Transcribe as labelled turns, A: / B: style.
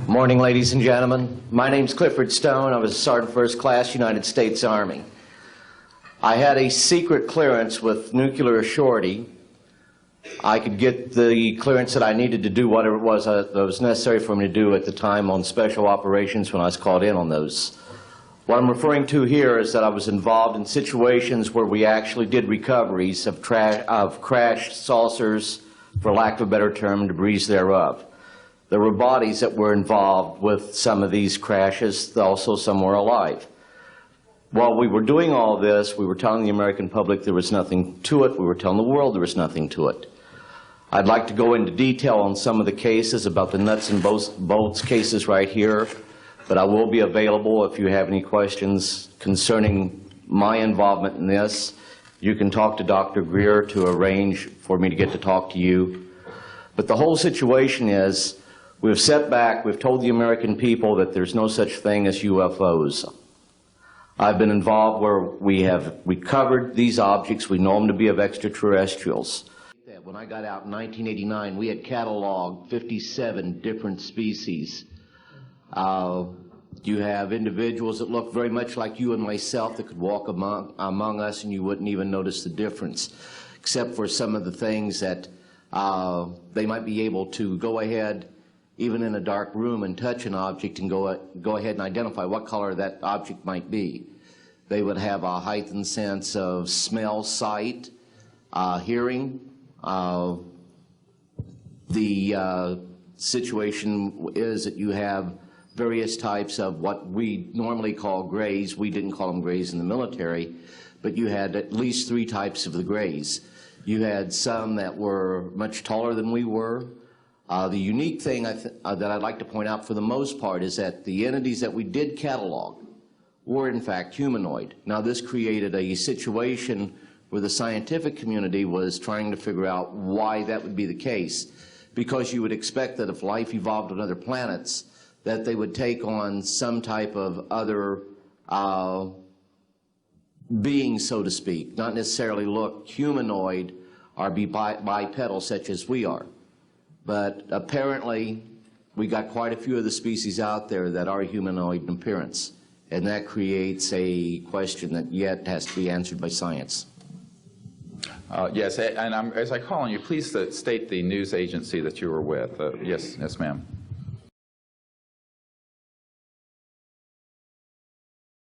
A: Morning, ladies and gentlemen. My name's Clifford Stone. I was a Sergeant First Class, United States Army. I had a secret clearance with nuclear surety. I could get the clearance that I needed to do whatever it was that was necessary for me to do at the time on special operations when I was called in on those. What I'm referring to here is that I was involved in situations where we actually did recoveries of crashed saucers, for lack of a better term, debris thereof. There were bodies that were involved with some of these crashes, also some were alive. While we were doing all this, we were telling the American public there was nothing to it. We were telling the world there was nothing to it. I'd like to go into detail on some of the cases, about the nuts and bolts cases right here, but I will be available if you have any questions concerning my involvement in this. You can talk to Dr. Greer to arrange for me to get to talk to you. But the whole situation is, we've set back, we've told the American people that there's no such thing as UFOs. I've been involved where we have recovered these objects. We know them to be of extraterrestrials. When I got out in 1989, we had cataloged 57 different species. You have individuals that look very much like you and myself that could walk among us and you wouldn't even notice the difference, except for some of the things that they might be able to go ahead, even in a dark room, and touch an object and go ahead and identify what color that object might be. They would have a heightened sense of smell, sight, hearing. The situation is that you have various types of what we normally call grays. We didn't call them grays in the military, but you had at least 3 types of the grays. You had some that were much taller than we were. The unique thing that I'd like to point out for the most part is that the entities that we did catalog were in fact humanoid. Now this created a situation where the scientific community was trying to figure out why that would be the case, because you would expect that if life evolved on other planets that they would take on some type of other being, so to speak, not necessarily look humanoid or be bipedal such as we are. But apparently, we got quite a few of the species out there that are humanoid in appearance, and that creates a question that yet has to be answered by science.
B: Yes, and as I call on you, please state the news agency that you were with. Yes, ma'am.